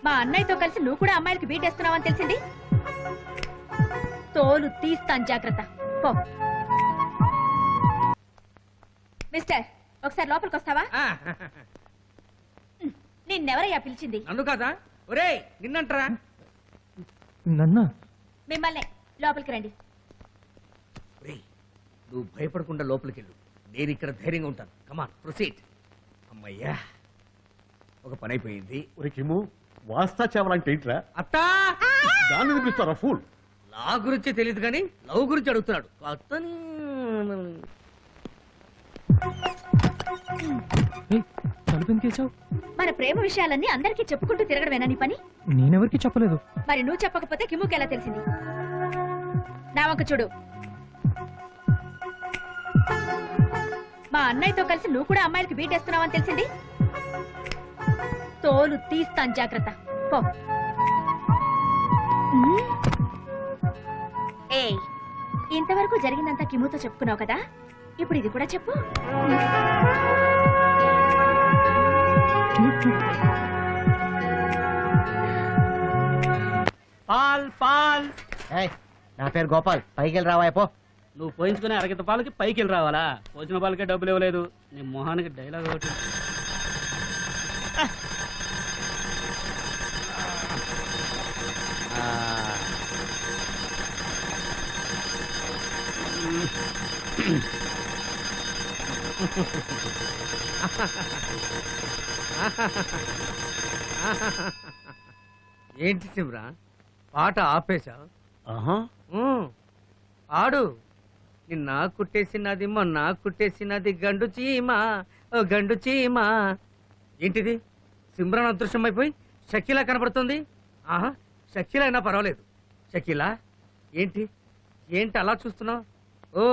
మా అన్నయ్యతో కలిసి నువ్వు కూడా అమ్మాయిలకి బీటేస్తున్నావని తెలిసింది. తోలు తీస్తాను, జాగ్రత్త. పో. మిస్టర్, ఒకసారి లోపలికి వస్తావా? నిన్నెవరయ్యా పిలిచింది? నన్ను కాదా? ఒరేయ్, నిన్నంటరా? నన్నా? మిమ్మల్నే. లోపలికి రండి. నువ్వు భయపడకుండా లోపలికి వెళ్ళు. నేను ఇక్కడ ధైర్యంగా ఉంటాను. కమాన్, ప్రొసీడ్. అమ్మయ్యా, ఒక పని అయిపోయింది. కిము, వాస్తా చేవాలంటే ఏంట్రా? అత్తా, దాన్ని పిలుస్తారా ఫూల్? లా గురించి తెలియదు కానీ లవ్ గురించి అడుగుతున్నాడు. తలుపెందుకేసావు? మన ప్రేమ విషయాలన్నీ అందరికీ చెప్పుకుంటూ తిరగడమేనా నీ పని? నేనెవరికి చెప్పలేదు. మరి నువ్వు చెప్పకపోతే కిమ్ముకి ఎలా తెలిసింది? నా వంక చూడు. మా అన్నయ్యతో కలిసి నువ్వు కూడా అమ్మాయిలకి బీటేస్తున్నావని తెలిసింది. తోలు తీస్తాను, జాగ్రత్త. పో. ఏయ్, ఇంతవరకు జరిగిందంతా కిమ్ముతో చెప్పుకున్నావు కదా, ఇప్పుడు ఇది కూడా చెప్పు. పాల్ పాల్. నా పేరు గోపాల్. పైకి వెళ్ళి రావాయపో. నువ్వు పోయించుకునే అరగత పాలకి పైకి వెళ్ళి రావాలా? పోసిన పాలకే డబ్బులు ఇవ్వలేదు. నీ మొహానికి డైలాగ్ ఒకటి. ఏంటి శివరా, పాట ఆపేశా? ఆహా, ఆడు. నిన్న కుట్టేసినది మొన్న కుట్టేసినది గండు చీమా, ఓ గండు చీమా. ఏంటిది? సిమ్రాన్ అదృశ్యం అయిపోయి షకీలా కనబడుతుంది. ఆహా, షకీలా అయినా పర్వాలేదు. షకీలా, ఏంటి ఏంటి అలా చూస్తున్నావు? ఓ,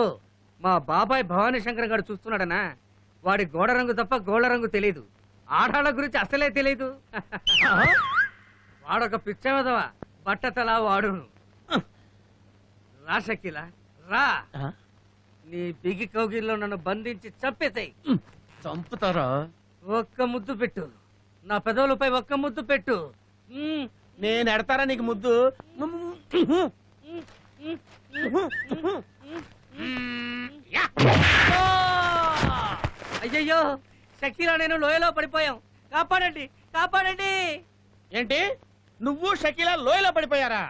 మా బాబాయ్ భవానీ శంకర్ గారు చూస్తున్నాడనా? వాడి గోడ రంగు తప్ప గోళ్ళ రంగు తెలీదు. ఆడాళ్ళ గురించి అసలే తెలీదు. వాడొక పిచ్చవదవా, బట్టతలా వాడు. రా షకీలా, రా. నీ బిగి కౌగిల్లో నన్ను బంధించి చంపేసాయి. చంపుతారా? ఒక్క ముద్దు పెట్టు, నా పెదవులపై ఒక్క ముద్దు పెట్టు. నేను ఎడతారా నీకు ముద్దు? అయ్యయ్యో, షకీలా నేను లోయలో పడిపోయాం. కాపాడండి, కాపాడండి. ఏంటి, నువ్వు షకీలా లోయలో పడిపోయారా?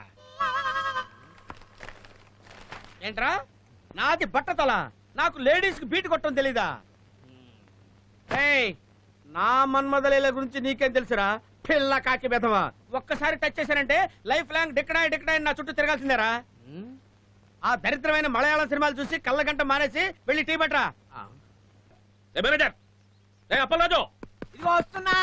ఏంట్రా, నాది బట్టతల, నాకు లేడీస్ కి బీట్ కొట్టడం తెలీదా? నా మన్మదలీల గురించి నీకేం తెలుసురా పిల్ల కాకి బెదవా? ఒక్కసారి టచ్ చేశానంటే లైఫ్ లాంగ్ డిక్కడాయి నా చుట్టూ తిరగాల్సిందేరా. ఆ దరిద్రమైన మలయాళం సినిమాలు చూసి కళ్ళగంట మానేసి వెళ్ళి టీ పట్రా. అప్పలరాజు, ఇదిగో వస్తున్నా.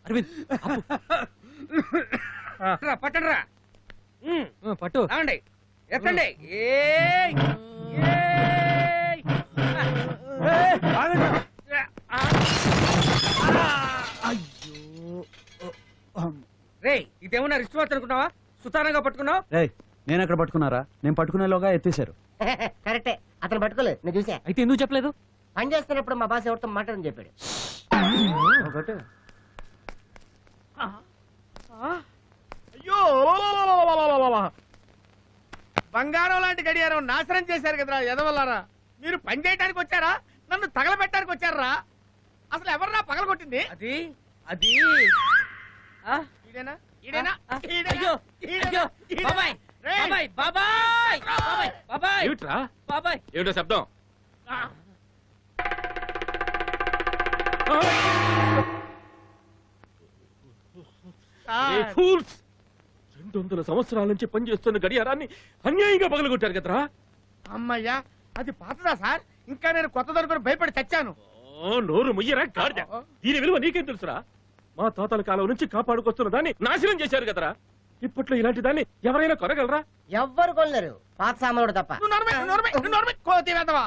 అరవింద్ పట్టండి రా పట్టు రావండి ఎత్తండి ఏయ్! ఏయ్! రేయ్ ఇదేమన్నా రిస్ట్ వాచ్ అనుకున్నావా సుతారంగా పట్టుకున్నావు నేను ఎక్కడ పట్టుకున్నారా నేను పట్టుకునేలోగా ఎత్తేశారు కరెక్టే, అతను పట్టుకోలేదు, నేను చూసా. అయితే ఎందుకు చెప్పలేదు? పని చేస్తున్నప్పుడు మా బాస్ ఎవరితో మాట్లాడని చెప్పాడు. అయ్యో బంగారం లాంటి గడియారం నాశనం చేశారు కదరా ఎదవల్లారా. మీరు పని చేయడానికి వచ్చారా నన్ను తగలబెట్టడానికి వచ్చారా? అసలు ఎవర్రా పగల కొట్టింది? అది అది ఆ? ఈడేనా ఈడేనా ఆ? ఈడేనా? అయ్యో ఈడేనా? అయ్యో ఈడేనా? బాబాయ్ రేయ్! బాబాయ్ బాబాయ్ బాబాయ్ బాబాయ్ ఏమిట్రా బాబాయ్ ఏమిటో శబ్దం ఆ, ఏ సార్, ఫూల్స్ 200 సంవత్సరాల నుంచి పనిచేస్తున్న గడియారాన్ని అన్యాయంగా పగలగొట్టారు కదరా అమ్మయ్యా అది పాతదా సార్? ఇంకా నేను కొత్త దొరుకుని భయపడి చచ్చాను. నోరు ముయ్యరా గాడిద దీని విలువ నీకేం తెలుసురా మా తాతల కాలం నుంచి కాపాడుకొస్తున్న దాన్ని నాశనం చేశారు కదరా ఇప్పట్లో ఇలాంటి దాన్ని ఎవరైనా కొనగలరా ఎవ్వరు కొనలేరు, పాత సామానుడు తప్ప. నువ్వు నోర్మై, నువ్వు నోర్మై, నువ్వు నోర్మై, కోతి వెధవా.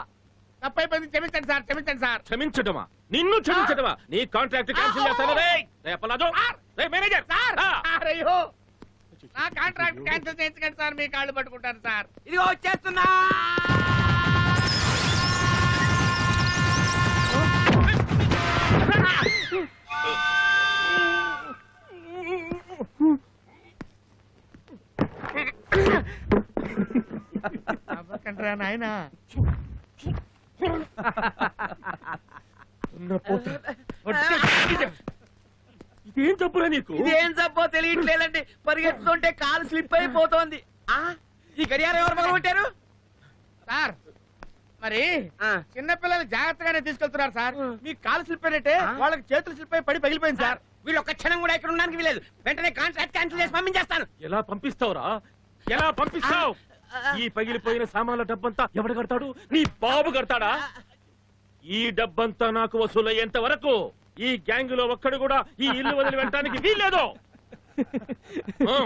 తప్పైపోయింది, క్షమించండి సార్, క్షమించండి సార్. క్షమించడమా నిన్ను క్షమించడమా నీ కాంట్రాక్ట్ క్యాన్సిల్ చేస్తాను రే అప్పలాజో రే మేనేజర్ సార్, సార్, అయ్యో నా కాంట్రాక్ట్ క్యాన్సిల్ చేయించకండి సార్, మీ కాళ్ళు పట్టుకుంటాను సార్. ఇదిగో వచ్చేస్తున్నా అవ్వకండ్రా నాయనా. ఇదేం తప్పురా నీకు ఇదేం జబ్బో తెలియట్లేదండి పరిగెత్తుంటే కాలు స్లిప్ అయిపోతోంది ఆ ఈ గడియారం ఎవరు పగలగొట్టారు సార్ మరి చిన్నపిల్లలు జాగ్రత్తగానే తీసుకెళ్తున్నారు సార్. మీ కాలు స్లిప్ అయినట్టే వాళ్ళకి చేతులు స్లిప్ అయి పడి పగిలిపోయింది సార్. వీళ్ళు ఒక్క క్షణం కూడా ఇక్కడ ఉండడానికి వీలేదు వెంటనే కాంట్రాక్ట్ క్యాన్సిల్ చేసి పంపించేస్తాను ఎలా పంపిస్తావురా ఎలా పంపిస్తావు ఈ పగిలిపోయిన సామాన్ల డబ్బంతా ఎవడు కడతాడు నీ బాబు కడతాడా ఈ డబ్బంతా నాకు వసూలయ్యేంత వరకు ఈ గ్యాంగ్ లో ఒక్కడు కూడా ఈ ఇల్లు వదిలి వెళ్ళటానికి వీల్లేదు ఆ.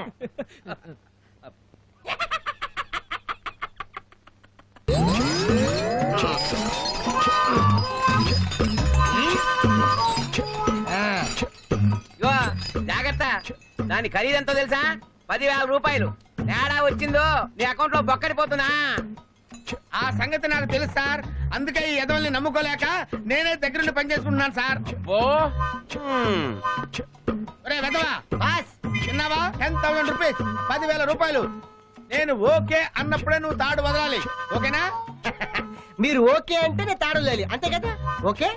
ఇగో జాగ్రత్త దాని ఖరీదంతో తెలుసా 10,000 రూపాయలు తేడా వచ్చిందో నీ అకౌంట్ లో బొక్కడిపోతున్నా ఆ సంగతి నాకు తెలుసు సార్. అందుకే ఈ ఎదవల్ని నమ్ముకోలేక నేనే దగ్గరుండి పని చేసుకుంటున్నాను సార్. ఒరే వెధవా, బాస్, చిన్నవా 10,000 రూపీస్, 10,000 రూపాయలు. నేను ఓకే అన్నప్పుడే నువ్వు తాడు వదలాలి, ఓకేనా? మీరు ఓకే అంటే నేను తాడు లేలి, అంతే కదా? Okay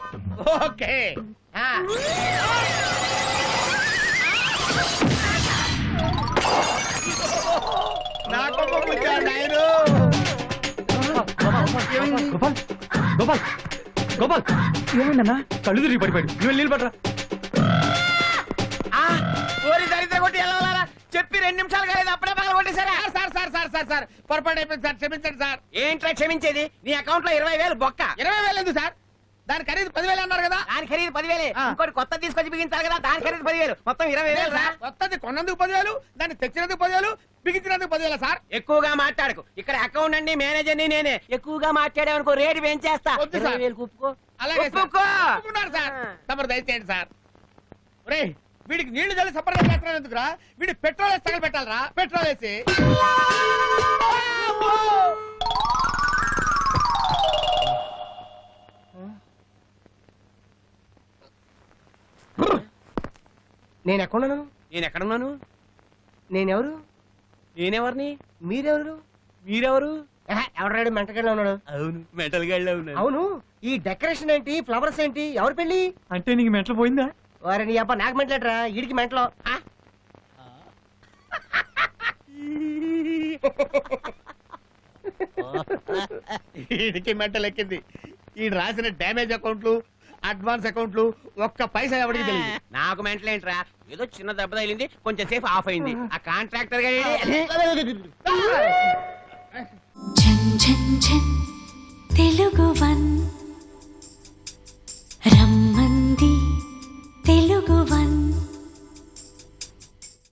okay. ఆ. నాకు నాయను గోపాల్ గోపాల్ గోపాల్ ఏమైందన్నా? కళ్ళు తిరిగి పడిపోయాడు. నువ్వు నీళ్ళు పడరా. ఓరి దరిద్ర కొట్టి ఎలా చెప్పి 2 నిమిషాలు కాలేదు అప్పుడే పగల కొట్టేశారా sir sir sir sir sir పొరపాటు అయిపోయింది సార్, క్షమించండి సార్. ఏంట్రా క్షమించేది నీ అకౌంట్ లో 20,000 బొక్క 20,000 ఎందుకు సార్? దాని ఖరీదు 10,000 అన్నారు కదా. దాని ఖరీదు 10,000 ఆ. ఇంకోటి కొత్త తీసుకొచ్చి బిగించాలి కదా దాని ఖరీదు 10,000 మొత్తం 20,000 రా కొత్తది కొన్నందుకు 10,000, దాన్ని తెచ్చినందుకు 10,000, బిగించినందుకు 10,000 సార్. ఎక్కువగా మాట్లాడకు ఇక్కడ అకౌంట్ అండి మేనేజర్ ని నేనే ఎక్కువగా మాట్లాడామనుకో రేటు పెంచేస్తా వద్దు సార్. 20,000 ఒప్పుకో అలాగే సార్. ఒప్పుకో. ఒప్పుకున్నారు సార్. తమరు దయచేయండి సార్. ఒరే వీడికి నీళ్లు చల్లి సపరేట్ చేస్తున్నాను ఎందుకురా? వీడి పెట్రోల్ వేసి తగలు పెట్టాలరా, పెట్రోల్ వేసి. నేను ఎక్కడున్నాను? నేను ఎక్కడున్నాను నేనెవరు? నేనెవరిని మీరెవరు? మీరెవరు ఎవడాడు మెంటగడ్లో ఉన్నాడు? అవును మెంటల్ గడ్లో ఉన్నాను అవును, ఈ డెకరేషన్ ఏంటి, ఫ్లవర్స్ ఏంటి, ఎవరు పెళ్లి? అంటే నీకు మెంటలు పోయిందా? వారి నీ అబ్బా నాకు మెంటలేటరా, ఈడికి మెంటలో. వీడికి మెంటల్ ఎక్కింది. ఈ రాసిన డ్యామేజ్ అకౌంట్లు, అడ్వాన్స్ అకౌంట్లు ఒక్క పైసా ఎవరికి తెలియదు. నాకు మెంటల్ ఏంట్రా ఏదో చిన్న దెబ్బ తగిలింది కొంచెం సేపు ఆఫ్ అయింది ఆ కాంట్రాక్టర్ झन झन झन తెలుగు వంద